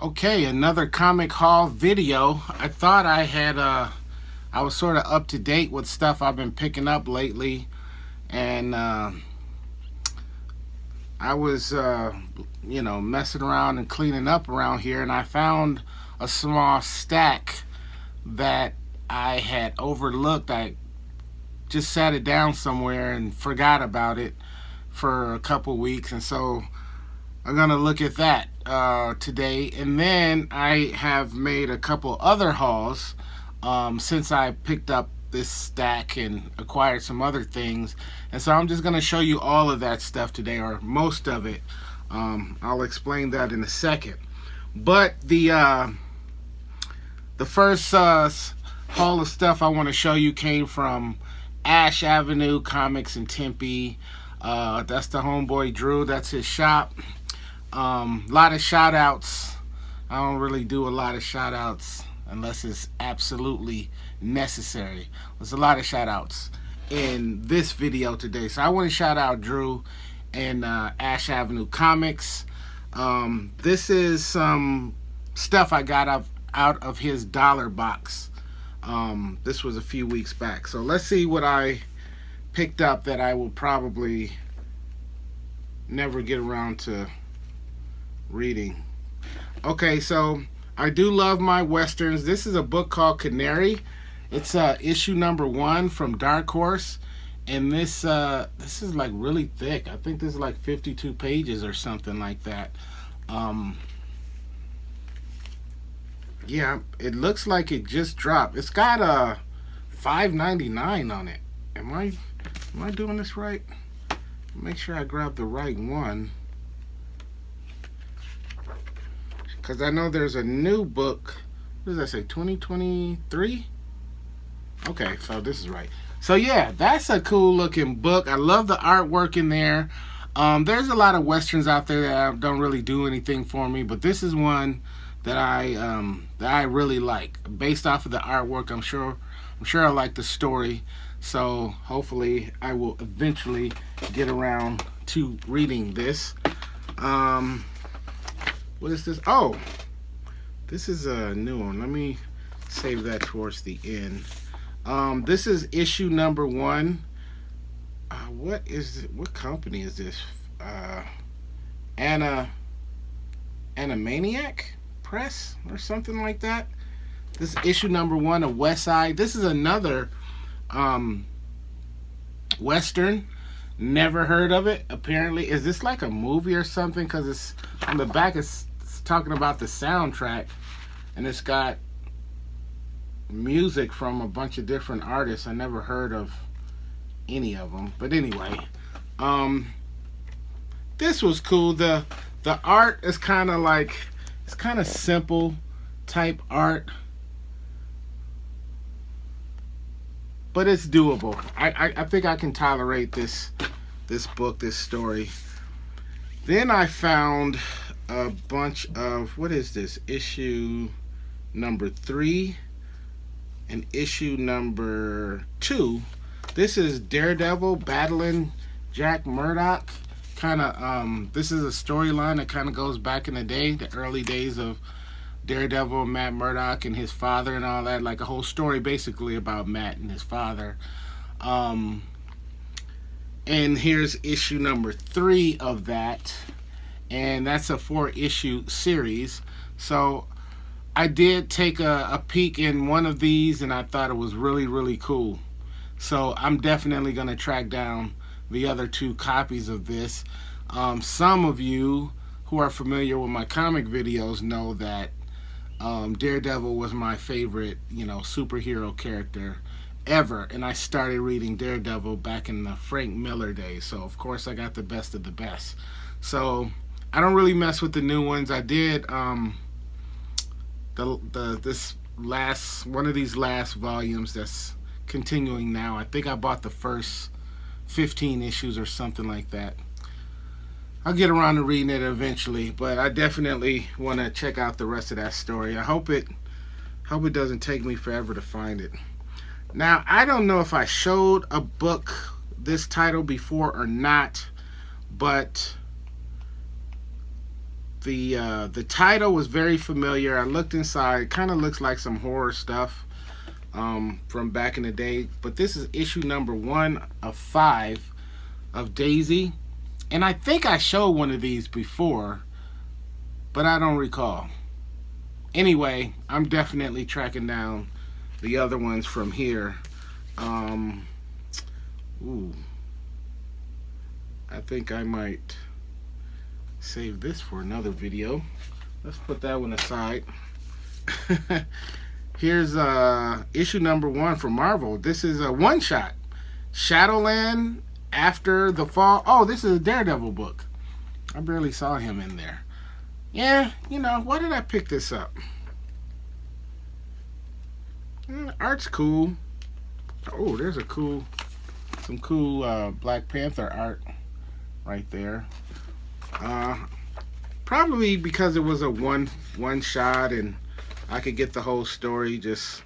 Okay, another comic haul video. I thought I was sort of up to date with stuff I've been picking up lately, and I was messing around and cleaning up around here, and I found a small stack that I had overlooked. I just sat it down somewhere and forgot about it for a couple weeks, and so I'm gonna look at that today, and then I have made a couple other hauls since I picked up this stack and acquired some other things, and so I'm just gonna show you all of that stuff today, or most of it. I'll explain that in a second. But the first haul of stuff I want to show you came from Ash Avenue Comics in Tempe. That's the homeboy Drew. That's his shop. Lot of shout outs. I don't really do a lot of shout outs unless it's absolutely necessary. There's a lot of shout outs in this video today. So I want to shout out Drew and Ash Avenue Comics. This is some stuff I got out of his dollar box. This was a few weeks back. So let's see what I picked up that I will probably never get around to reading. Okay, so I do love my westerns. This is a book called Canary. It's issue number 1 from Dark Horse, and this is like really thick. I think this is like 52 pages or something like that. Yeah, it looks like it just dropped. It's got a $5.99 on it. Am I doing this right? Make sure I grab the right one, because I know there's a new book. What does that say? 2023? Okay, so this is right. So yeah, that's a cool looking book. I love the artwork in there. There's a lot of westerns out there that don't really do anything for me, but this is one that I really like. Based off of the artwork, I'm sure I like the story. So hopefully I will eventually get around to reading this. What is this? Oh, this is a new one. Let me save that towards the end. This is issue number 1. What company is this? Animaniac Press or something like that. This is issue number 1 of West Side. This is another western. Never heard of it. Apparently, is this like a movie or something? Because it's on the back. It's talking about the soundtrack, and it's got music from a bunch of different artists. I never heard of any of them, but anyway, this was cool. The art is kind of like, it's kind of simple type art, but it's doable. I think I can tolerate this book, this story. Then I found a bunch of, what is this? Issue number 3 and issue number 2. This is Daredevil battling Jack Murdock. This is a storyline that kind of goes back in the day, the early days of Daredevil, Matt Murdock and his father and all that, like a whole story basically about Matt and his father. And here's issue number 3 of that, and that's a 4-issue series. So I did take a peek in one of these, and I thought it was really, really cool. So I'm definitely going to track down the other 2 copies of this. Some of you who are familiar with my comic videos know that Daredevil was my favorite, superhero character ever, and I started reading Daredevil back in the Frank Miller days. So of course I got the best of the best. So I don't really mess with the new ones. I did this last one of these last volumes that's continuing now. I think I bought the first 15 issues or something like that. I'll get around to reading it eventually, but I definitely want to check out the rest of that story. I hope it doesn't take me forever to find it. Now, I don't know if I showed a book this title before or not, but The title was very familiar. I looked inside. It kind of looks like some horror stuff from back in the day. But this is issue number 1 of 5 of Daisy. And I think I showed one of these before, but I don't recall. Anyway, I'm definitely tracking down the other ones from here. Ooh. I think I might save this for another video. Let's put that one aside. Here's issue number 1 for Marvel. This is a one-shot. Shadowland After the Fall. Oh, this is a Daredevil book. I barely saw him in there. Yeah, you know, why did I pick this up? Art's cool. Oh, there's some cool Black Panther art right there. Probably because it was a one shot and I could get the whole story just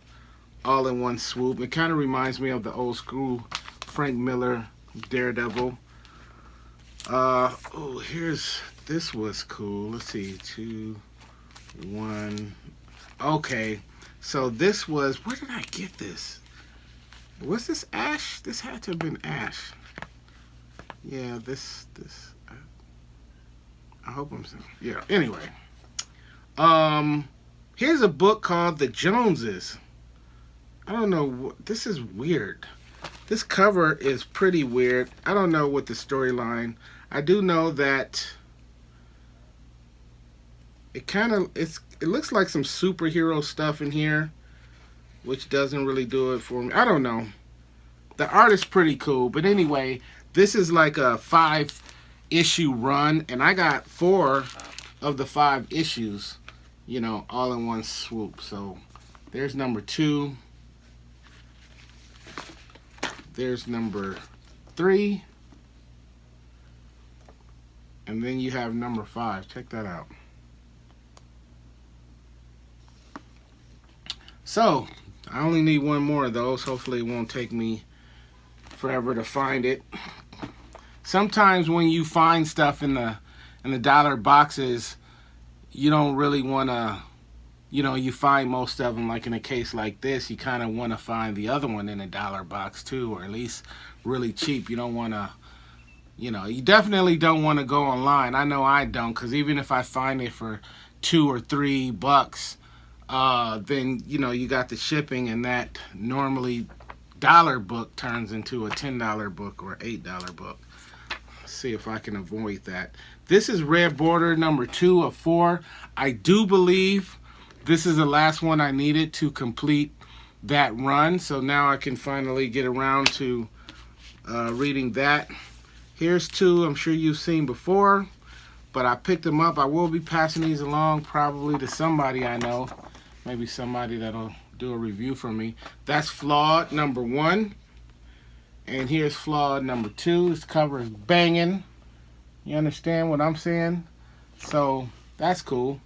all in one swoop. It kind of reminds me of the old school Frank Miller Daredevil. Oh, this was cool. Let's see, 2, 1. Okay, so this was, where did I get this? Was this Ash? This had to have been Ash. Yeah, this. I hope I'm saying. Yeah. Anyway, here's a book called The Joneses. I don't know. This is weird. This cover is pretty weird. I don't know what the storyline. I do know that it looks like some superhero stuff in here, which doesn't really do it for me. I don't know. The art is pretty cool, but anyway, this is like a 5-issue run, and I got 4 of the 5 issues, you know, all in one swoop. So there's number 2. There's number 3. And then you have number 5. Check that out. So I only need one more of those. Hopefully it won't take me forever to find it. Sometimes when you find stuff in the dollar boxes, you don't really want to, you know, you find most of them. Like in a case like this, you kind of want to find the other one in a dollar box too, or at least really cheap. You don't want to, you know, you definitely don't want to go online. I know I don't, because even if I find it for $2 or $3, then, you know, you got the shipping, and that normally dollar book turns into a $10 book or $8 book. Let's see if I can avoid that. This is Red Border number 2 of 4. I do believe this is the last one I needed to complete that run, so now I can finally get around to reading that. Here's 2 I'm sure you've seen before, but I picked them up. I will be passing these along probably to somebody I know, maybe somebody that'll do a review for me. That's Flawed number 1, and here's Flawed number 2. This cover is banging. You understand what I'm saying? So that's cool.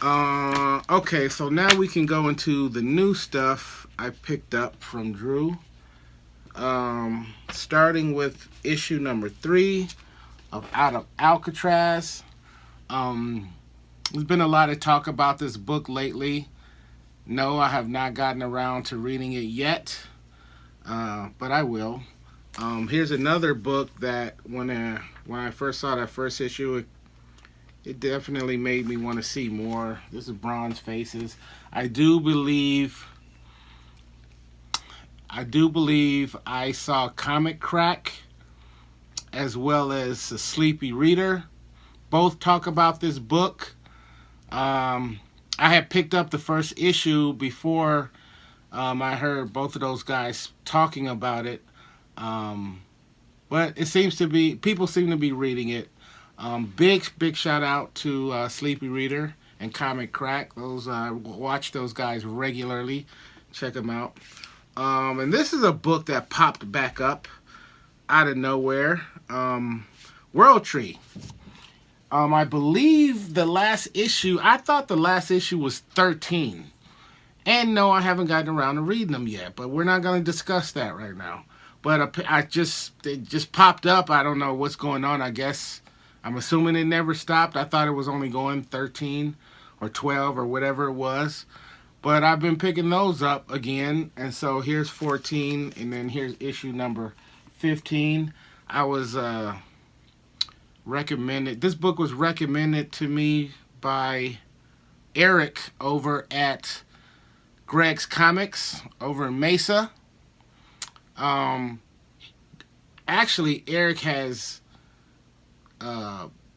Okay, so now we can go into the new stuff I picked up from Drew. Starting with issue number 3 of Out of Alcatraz. There's been a lot of talk about this book lately. No, I have not gotten around to reading it yet, but I will. Here's another book that when I first saw that first issue, it definitely made me want to see more. This is Bronze Faces. I do believe I saw Comic Crack as well as a Sleepy Reader both talk about this book. I had picked up the first issue before I heard both of those guys talking about it. But it seems to be, people seem to be reading it. Big shout out to Sleepy Reader and Comic Crack. Those watch those guys regularly. Check them out. And this is a book that popped back up out of nowhere. World Tree. I believe the last issue, I thought the last issue was 13. And no, I haven't gotten around to reading them yet, but we're not going to discuss that right now. But it just popped up. I don't know what's going on. I guess I'm assuming it never stopped. I thought it was only going 13 or 12 or whatever it was. But I've been picking those up again. And so here's 14, and then here's issue number 15. I was recommended, this book was recommended to me by Eric over at Greg's Comics over in Mesa. Actually, Eric has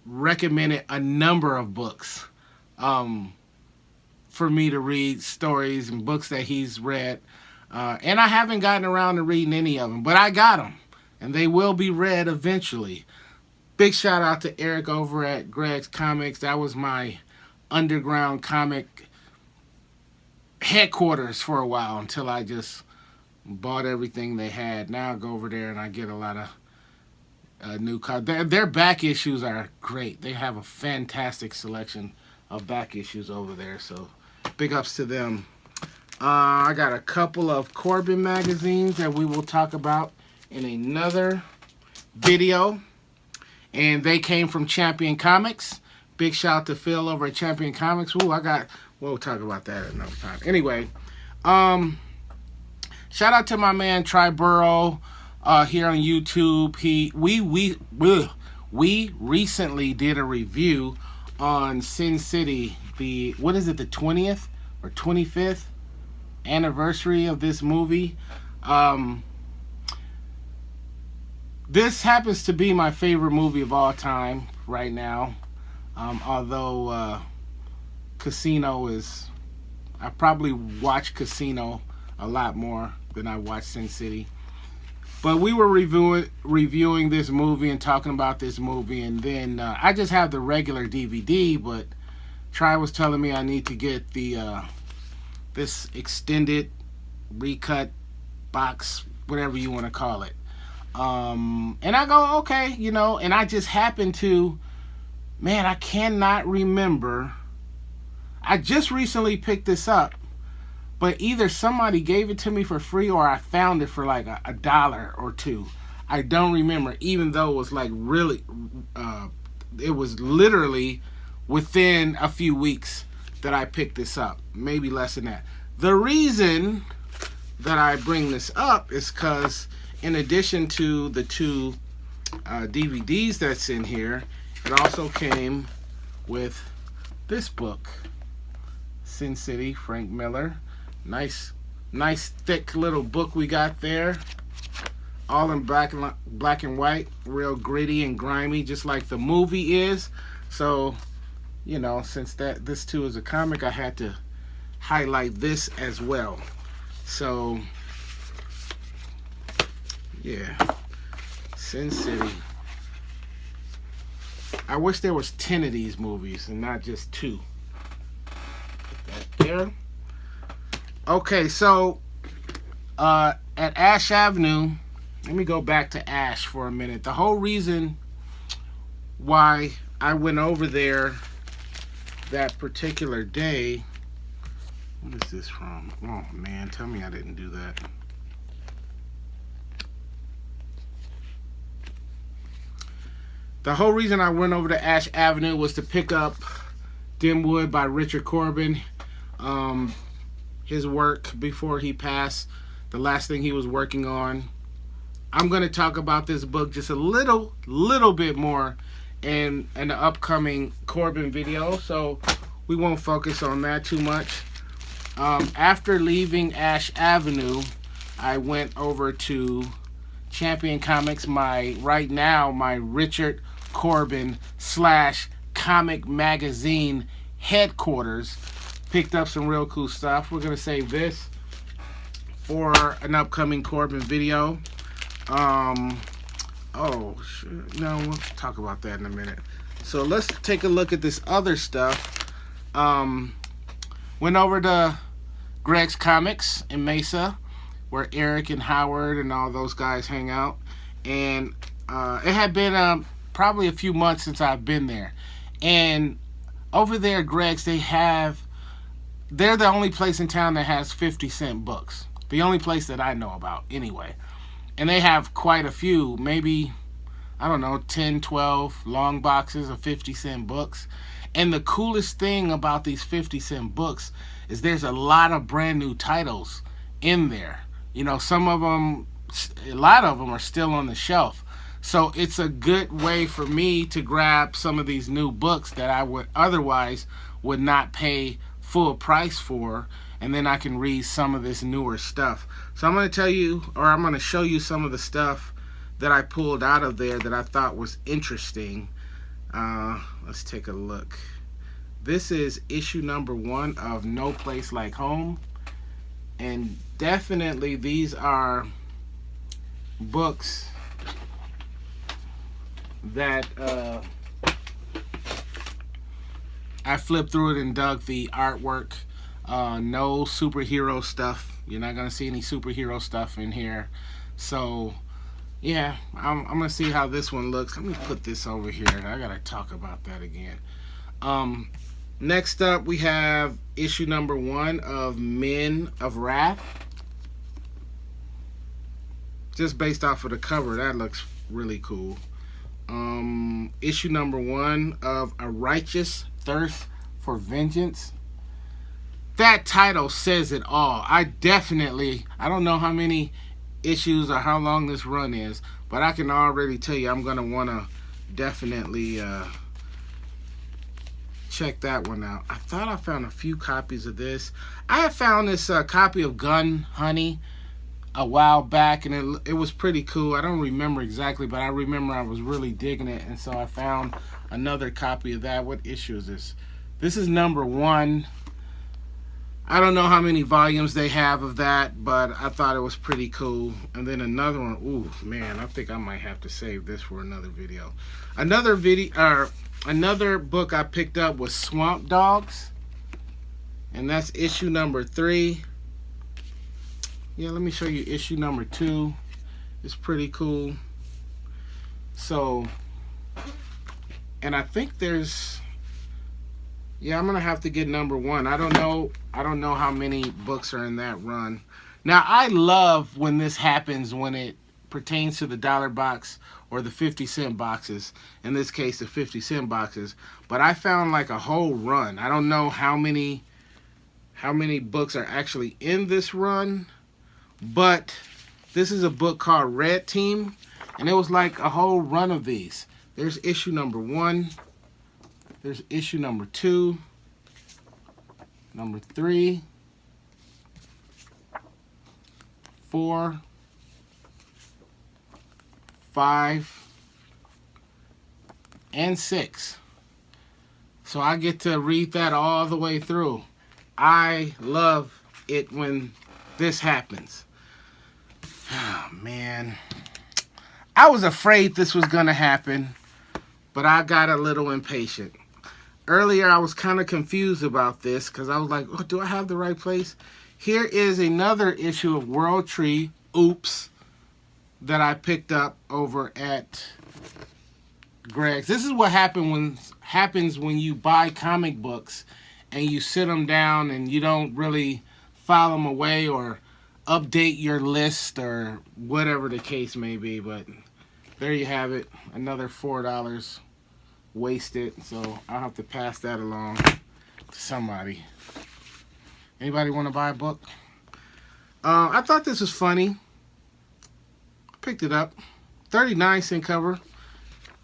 recommended a number of books for me to read, stories and books that he's read. And I haven't gotten around to reading any of them, but I got them, and they will be read eventually. Big shout out to Eric over at Greg's Comics. That was my underground comic headquarters for a while until I just bought everything they had. Now I go over there and I get a lot of new cards. Their back issues are great. They have a fantastic selection of back issues over there, so big ups to them. I got a couple of Corbin magazines that we will talk about in another video, and they came from Champion Comics. Big shout out to Phil over at Champion Comics. We'll talk about that another time. Anyway, shout out to my man Triborough here on YouTube. We recently did a review on Sin City, the 20th or 25th anniversary of this movie. This happens to be my favorite movie of all time right now. Although Casino is, I probably watch Casino a lot more than I watch Sin City. But we were reviewing this movie and talking about this movie, and then I just have the regular DVD, but Tri was telling me I need to get the this extended recut box, whatever you want to call it. And I go, okay, and I just happen to, man, I cannot remember. I just recently picked this up, but either somebody gave it to me for free or I found it for like a $1 or $2. I don't remember, even though it was like really, it was literally within a few weeks that I picked this up, maybe less than that. The reason that I bring this up is because in addition to the two DVDs that's in here, it also came with this book, Sin City, Frank Miller. Nice thick little book we got there, all in black and white, real gritty and grimy, just like the movie is. So, since this too is a comic, I had to highlight this as well. So, yeah, Sin City. I wish there was 10 of these movies and not just 2. Put that there. Okay, so at Ash Avenue, let me go back to Ash for a minute. The whole reason why I went over there that particular day, what is this from? Oh man, tell me I didn't do that. The whole reason I went over to Ash Avenue was to pick up Dimwood by Richard Corbin. His work before he passed, the last thing he was working on. I'm going to talk about this book just a little bit more in an upcoming Corbin video, so we won't focus on that too much. After leaving Ash Avenue, I went over to Champion Comics, my Richard Corbin / comic magazine headquarters. Picked up some real cool stuff. We're gonna save this for an upcoming Corbin video. Oh shit, no, we'll talk about that in a minute. So let's take a look at this other stuff. Went over to Greg's Comics in Mesa, where Eric and Howard and all those guys hang out, and it had been probably a few months since I've been there. And over there at Greg's, they're the only place in town that has 50-cent books. The only place that I know about, anyway. And they have quite a few, maybe I don't know, 10, 12 long boxes of 50-cent books. And the coolest thing about these 50-cent books is there's a lot of brand new titles in there. You know, some of them, a lot of them are still on the shelf. So it's a good way for me to grab some of these new books that I would otherwise would not pay full price for, and then I can read some of this newer stuff. So I'm going to tell you, or I'm going to show you some of the stuff that I pulled out of there that I thought was interesting. Let's take a look. This is issue number 1 of No Place Like Home, and definitely these are books that I flipped through it and dug the artwork. No superhero stuff. You're not gonna see any superhero stuff in here. So yeah, I'm gonna see how this one looks. Let me put this over here. I gotta talk about that again. Next up, we have issue number 1 of Men of Wrath. Just based off of the cover, that looks really cool. Issue number 1 of A Righteous Thirst for Vengeance. That title says it all. I don't know how many issues or how long this run is, but I can already tell you I'm going to want to definitely check that one out. I thought I found a few copies of this. I had found this copy of Gun Honey a while back, and it was pretty cool. I don't remember exactly, but I remember I was really digging it, and so I found another copy of that. What issue is this? This is number 1. I don't know how many volumes they have of that, but I thought it was pretty cool. And then another one. Ooh, man, I think I might have to save this for another video. Another book I picked up was Swamp Dogs, and that's issue number 3. Yeah, let me show you issue number 2. It's pretty cool. So, and I think there's, yeah, I'm gonna have to get number 1. I don't know how many books are in that run. Now, I love when this happens, when it pertains to the dollar box or the 50-cent boxes. In this case, the 50-cent boxes. But I found like a whole run. I don't know how many books are actually in this run. But this is a book called Red Team, and it was like a whole run of these. There's issue number 1. There's issue number 2. Number 3. 4. 5. And 6. So I get to read that all the way through. I love it when this happens. Oh, man. I was afraid this was going to happen, but I got a little impatient. Earlier, I was kind of confused about this because I was like, oh, do I have the right place? Here is another issue of World Tree, Oops, that I picked up over at Greg's. This is what happens when you buy comic books and you sit them down and you don't really file them away or update your list or whatever the case may be. But there you have it, another $4 wasted. So I'll have to pass that along to somebody. Anybody want to buy a book? I thought this was funny. Picked it up. 39-cent cover.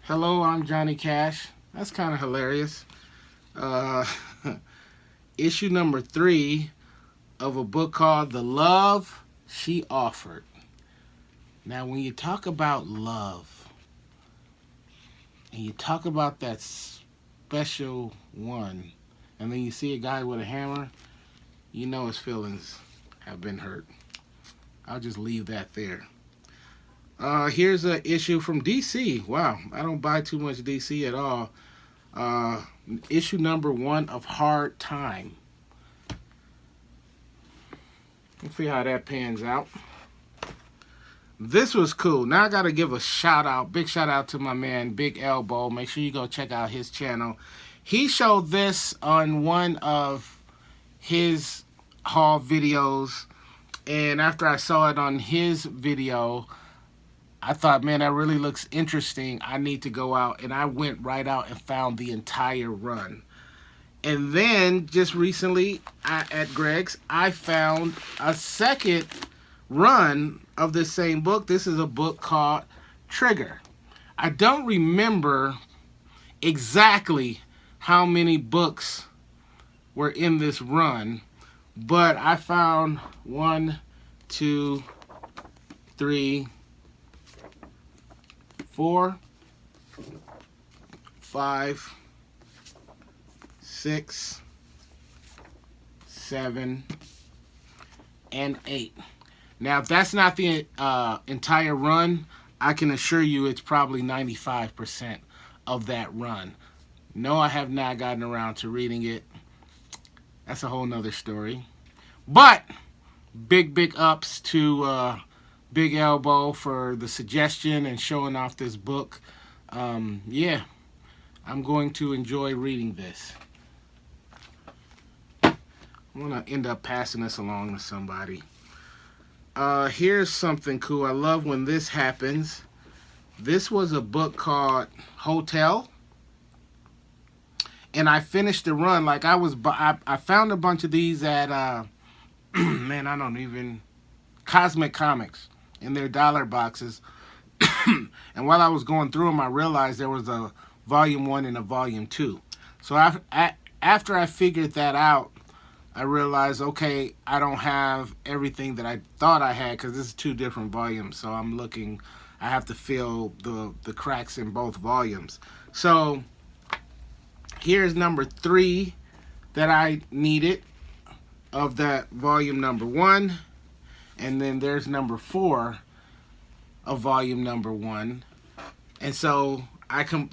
Hello, I'm Johnny Cash. That's kind of hilarious. Issue number 3 of a book called The Love She Offered. Now, when you talk about love, and you talk about that special one, and then you see a guy with a hammer, you know his feelings have been hurt. I'll just leave that there. Here's an issue from DC. Wow, I don't buy too much DC at all. Issue number 1 of Hard Time. Let's see how that pans out. This was cool. Now I got to give a shout out, big shout out to my man, Big Elbow. Make sure you go check out his channel. He showed this on one of his haul videos, and after I saw it on his video, I thought, man, that really looks interesting. I need to go out. And I went right out and found the entire run. And then just recently at Greg's, I found a second run of the same book. This is a book called Trigger. I don't remember exactly how many books were in this run, but I found 1, 2, 3, 4, 5, 6, 7, and 8. Now, if that's not the entire run, I can assure you it's probably 95% of that run. No, I have not gotten around to reading it. That's a whole nother story. But big ups to Big Elbow for the suggestion and showing off this book. Yeah, I'm going to enjoy reading this. I'm going to end up passing this along to somebody. Here's something cool. I love when this happens. This was a book called Hotel. And I finished the run. Like I found a bunch of these at, man, I don't even, Cosmic Comics in their dollar boxes. And while I was going through them, I realized there was a volume 1 and a volume 2. So after I figured that out, I realized, okay, I don't have everything that I thought I had because this is 2 different volumes. So I have to fill the cracks in both volumes. So here's number 3 that I needed of that volume number 1. And then there's number 4 of volume number 1. And so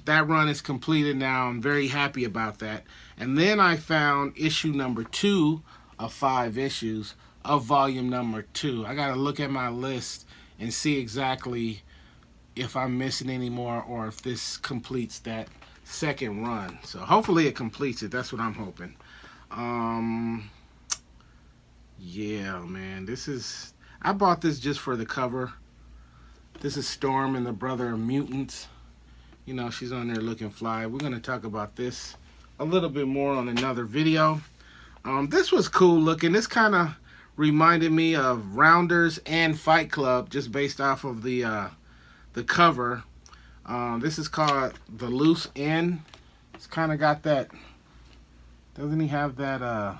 that run is completed now. I'm very happy about that. And then I found issue number 2 of 5 issues of volume number 2. I got to look at my list and see exactly if I'm missing any more or if this completes that second run. So hopefully it completes it. That's what I'm hoping. Yeah, man. I bought this just for the cover. This is Storm and the Brother of Mutants. You know, she's on there looking fly. We're going to talk about this a little bit more on another video. This was cool looking. This kind of reminded me of Rounders and Fight Club, just based off of the cover. This is called The Loose End. It's kind of got that, doesn't he have that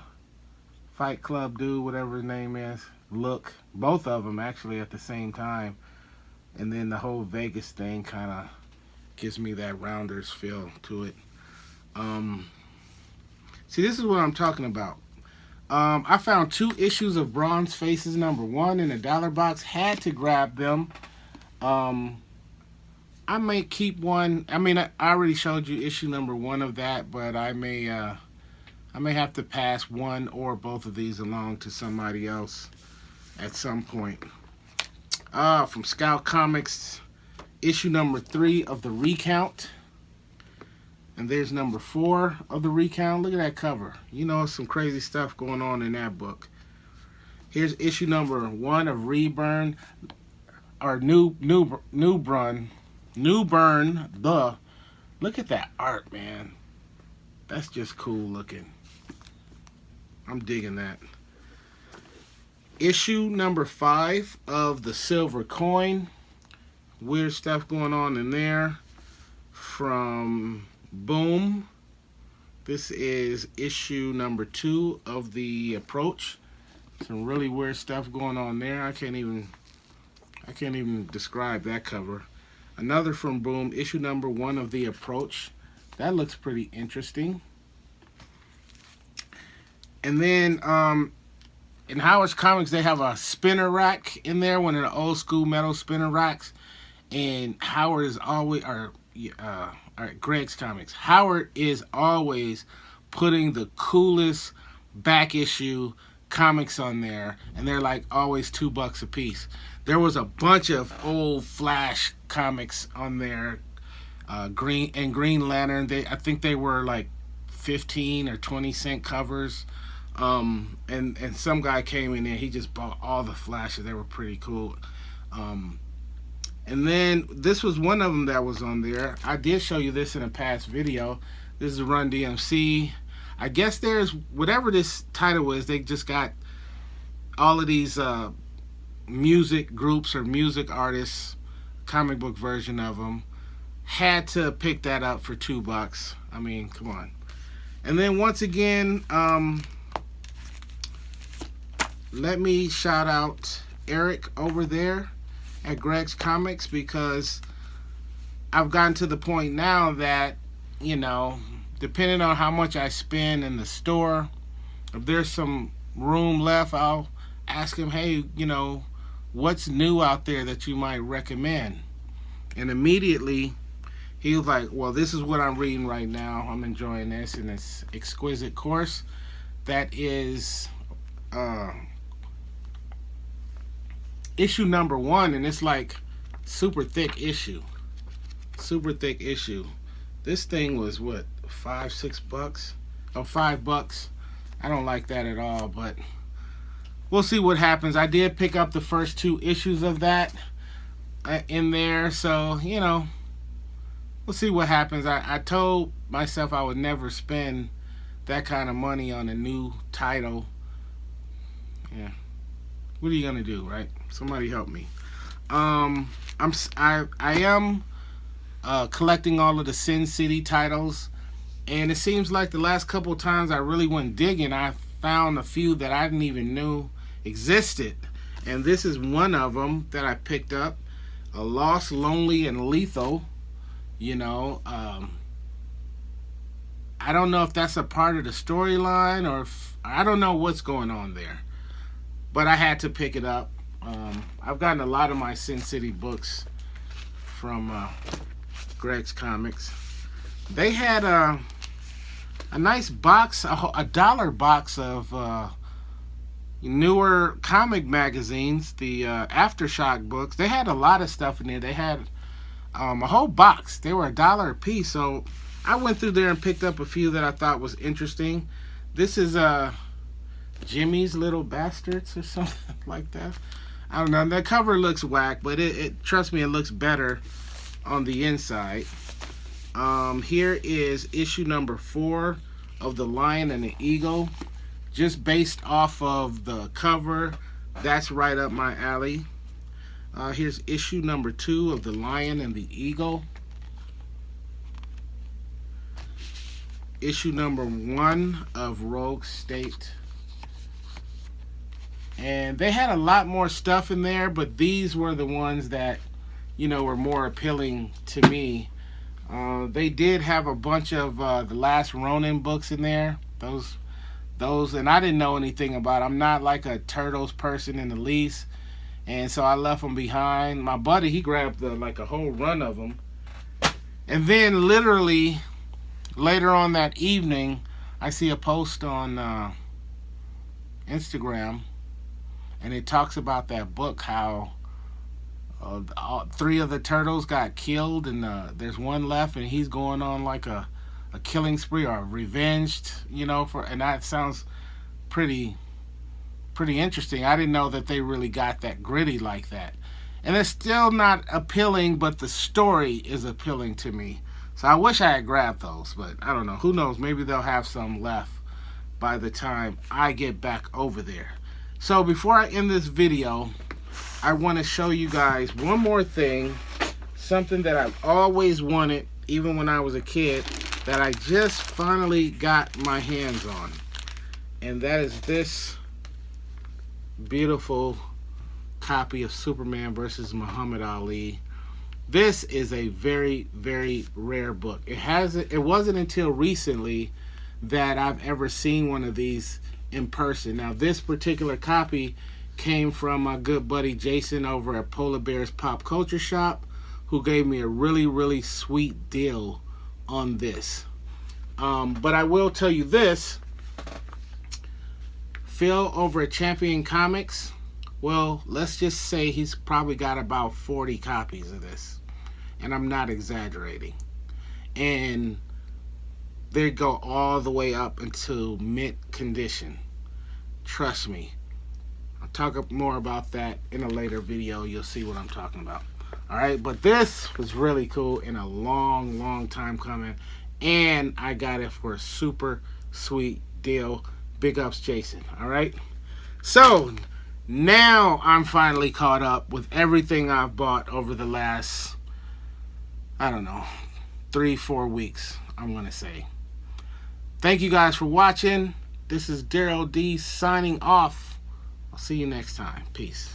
Fight Club dude, whatever his name is, look? Both of them actually at the same time. And then the whole Vegas thing kind of gives me that Rounders feel to it. See, this is what I'm talking about. I found 2 issues of Bronze Faces number 1 in a dollar box. Had to grab them. I may keep one. I mean, I already showed you issue number 1 of that, but I may have to pass one or both of these along to somebody else at some point. From Scout Comics, issue number 3 of the Recount. And there's number 4 of the Recount. Look at that cover. You know, some crazy stuff going on in that book. Here's issue number 1 of Reburn, or New Burn. Look at that art, man. That's just cool looking. I'm digging that. Issue number 5 of the Silver Coin. Weird stuff going on in there. From Boom. This is issue number 2 of the Approach. Some really weird stuff going on there. I can't even describe that cover. Another from Boom, issue number 1 of the Approach. That looks pretty interesting. And then in Howard's Comics, they have a spinner rack in there, one of the old school metal spinner racks. And Howard is always, Greg's Comics, Howard is always putting the coolest back issue comics on there, and they're like always $2 a piece. There was a bunch of old Flash comics on there, Green Lantern. I think they were like 15 or 20 cent covers. And some guy came in there, he just bought all the Flashes. They were pretty cool. And then this was one of them that was on there. I did show you this in a past video. This is Run DMC. I guess there's whatever this title is. They just got all of these music groups or music artists, comic book version of them. Had to pick that up for $2. I mean, come on. And then once again, let me shout out Eric over there at Greg's Comics, because I've gotten to the point now that, you know, depending on how much I spend in the store, if there's some room left, I'll ask him, hey, you know, what's new out there that you might recommend? And immediately he was like, well, this is what I'm reading right now. I'm enjoying this, and it's Exquisite Course. That is issue number 1, and it's like super thick issue. Super thick issue. This thing was what, $5-6? Oh, $5. I don't like that at all, but we'll see what happens. I did pick up the first 2 issues of that in there, so you know, we'll see what happens. I told myself I would never spend that kind of money on a new title. Yeah, what are you gonna do, right? Somebody help me. I am collecting all of the Sin City titles, and it seems like the last couple of times I really went digging, I found a few that I didn't even know existed, and this is one of them that I picked up. A Lost, Lonely, and Lethal. You know, I don't know if that's a part of the storyline, or if, I don't know what's going on there, but I had to pick it up. I've gotten a lot of my Sin City books from Greg's Comics. They had a nice box, a dollar box of newer comic magazines, the Aftershock books. They had a lot of stuff in there. They had a whole box. They were $1 a piece, so I went through there and picked up a few that I thought was interesting. This is Jimmy's Little Bastards or something like that. I don't know. The cover looks whack, but it trust me, it looks better on the inside. Here is issue number 4 of The Lion and the Eagle. Just based off of the cover, that's right up my alley. Here's issue number 2 of The Lion and the Eagle. Issue number 1 of Rogue State. And they had a lot more stuff in there, but these were the ones that, you know, were more appealing to me. They did have a bunch of the Last Ronin books in there. Those, and I didn't know anything about it. I'm not like a Turtles person in the least, and so I left them behind. My buddy, he grabbed like a whole run of them. And then literally later on that evening, I see a post on Instagram, and it talks about that book, how 3 of the turtles got killed, and there's one left, and he's going on like a killing spree or revenged, you know, and that sounds pretty interesting. I didn't know that they really got that gritty like that. And it's still not appealing, but the story is appealing to me. So I wish I had grabbed those, but I don't know. Who knows? Maybe they'll have some left by the time I get back over there. So before I end this video, I want to show you guys one more thing. Something that I've always wanted, even when I was a kid, that I just finally got my hands on. And that is this beautiful copy of Superman versus Muhammad Ali. This is a very, very rare book. It wasn't until recently that I've ever seen one of these in person. Now, this particular copy came from my good buddy Jason over at Polar Bears Pop Culture Shop, who gave me a really, really sweet deal on this. But I will tell you this, Phil over at Champion Comics, well, let's just say he's probably got about 40 copies of this, and I'm not exaggerating. And they go all the way up into mint condition. Trust me. I'll talk more about that in a later video. You'll see what I'm talking about. All right, but this was really cool and a long time coming, and I got it for a super sweet deal. Big ups, Jason. All right, so now I'm finally caught up with everything I've bought over the last, I don't know, 3-4 weeks, I'm gonna say. Thank you guys for watching. This is Daryl D signing off. I'll see you next time. Peace.